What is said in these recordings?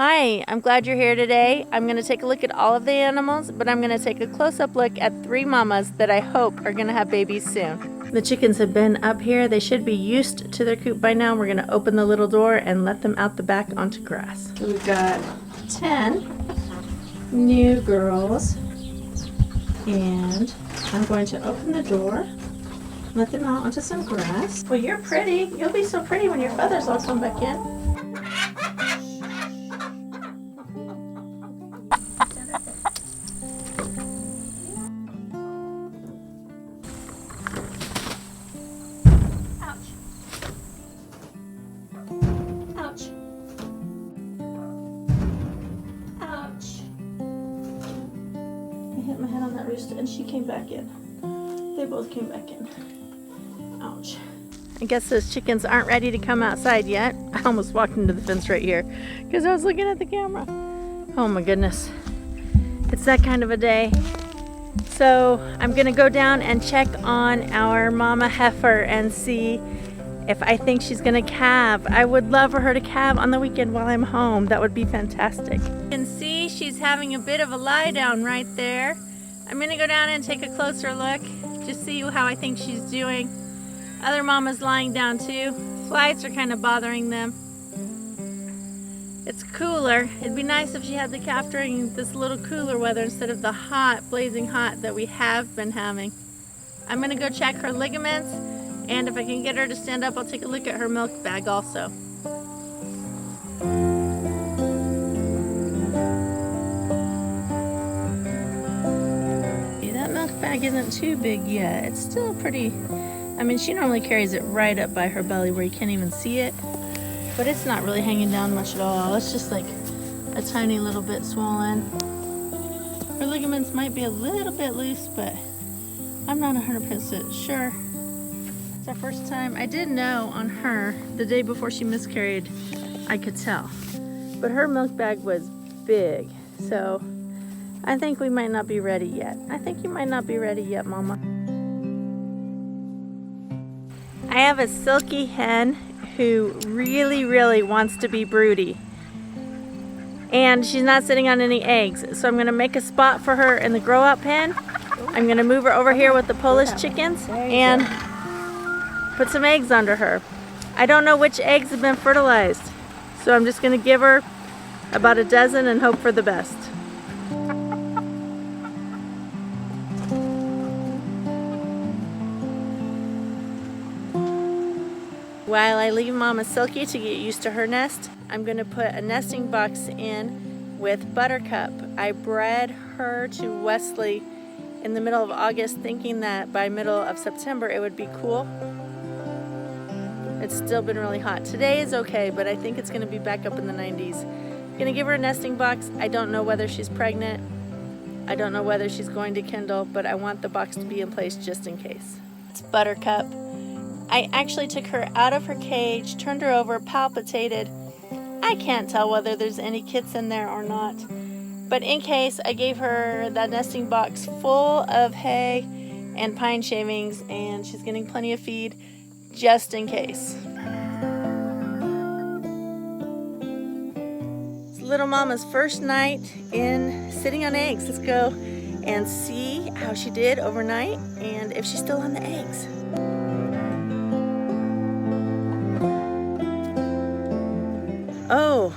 Hi, I'm glad you're here today. I'm going to take a look at all of the animals, but I'm going to take a close-up look at 3 mamas that I hope are going to have babies soon. The chickens have been up here. They should be used to their coop by now. We're going to open the little door and let them out the back onto grass. We've got 10 new girls, and I'm going to open the door, let them out onto some grass. Well, you're pretty. You'll be so pretty when your feathers all come back in. Hit my head on that rooster and she came back in. They both came back in. Ouch. I guess those chickens aren't ready to come outside yet. I almost walked into the fence right here because I was looking at the camera. Oh my goodness. It's that kind of a day. So I'm gonna go down and check on our mama heifer and see if I think she's gonna calve. I would love for her to calve on the weekend while I'm home. That would be fantastic. You can see she's having a bit of a lie down right there. I'm gonna go down and take a closer look, just see how I think she's doing. Other mama's lying down too. Flies are kind of bothering them. It's cooler. It'd be nice if she had the calf during this little cooler weather instead of the hot, blazing hot that we have been having. I'm gonna go check her ligaments, and if I can get her to stand up, I'll take a look at her milk bag also. See, that milk bag isn't too big yet. It's still pretty, I mean, she normally carries it right up by her belly where you can't even see it, but it's not really hanging down much at all. It's just like a tiny little bit swollen. Her ligaments might be a little bit loose, but I'm not 100% sure. It's our first time. I did know on her, the day before she miscarried, I could tell. But her milk bag was big, so I think we might not be ready yet. I think you might not be ready yet, Mama. I have a silky hen who really wants to be broody. And she's not sitting on any eggs, so I'm gonna make a spot for her in the grow-out pen. I'm gonna move her over here with the Polish chickens and put some eggs under her. I don't know which eggs have been fertilized, so I'm just gonna give her about a dozen and hope for the best. While I leave Mama Silky to get used to her nest, I'm gonna put a nesting box in with Buttercup. I bred her to Wesley in the middle of August, thinking that by middle of September it would be cool. It's still been really hot. Today is okay, but I think it's gonna be back up in the 90s. I'm gonna give her a nesting box. I don't know whether she's pregnant. I don't know whether she's going to kindle, but I want the box to be in place just in case. It's Buttercup. I actually took her out of her cage, turned her over, palpitated. I can't tell whether there's any kits in there or not. But in case, I gave her that nesting box full of hay and pine shavings, and she's getting plenty of feed just in case. It's little Mama's first night in sitting on eggs. Let's go and see how she did overnight and if she's still on the eggs. Oh,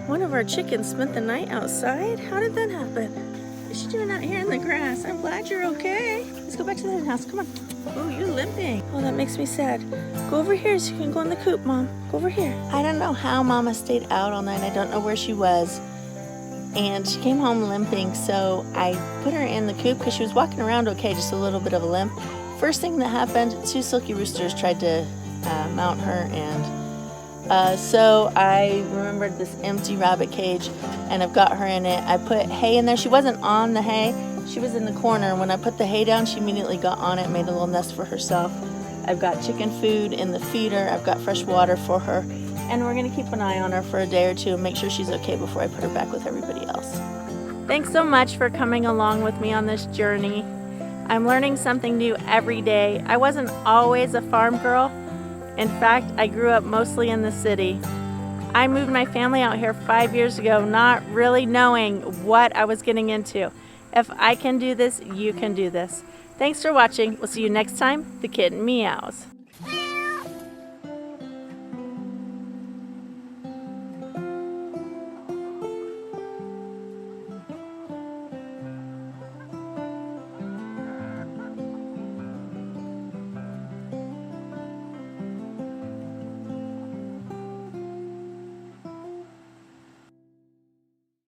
one of our chickens spent the night outside? How did that happen? What's she doing out here in the grass? I'm glad you're okay. Let's go back to the hen house. Come on. Oh, you're limping. Oh, that makes me sad. Go over here so you can go in the coop, Mom. Go over here. I don't know how Mama stayed out all night. I don't know where she was. And she came home limping, so I put her in the coop because she was walking around okay, just a little bit of a limp. First thing that happened, 2 silky roosters tried to mount her, and so I remembered this empty rabbit cage, and I've got her in it. I put hay in there. She wasn't on the hay. She was in the corner. When I put the hay down, she immediately got on it, made a little nest for herself. I've got chicken food in the feeder. I've got fresh water for her. And we're going to keep an eye on her for a day or two and make sure she's okay before I put her back with everybody else. Thanks so much for coming along with me on this journey. I'm learning something new every day. I wasn't always a farm girl. In fact, I grew up mostly in the city. I moved my family out here 5 years ago, not really knowing what I was getting into. If I can do this, you can do this. Thanks for watching. We'll see you next time. The Kitten Meows.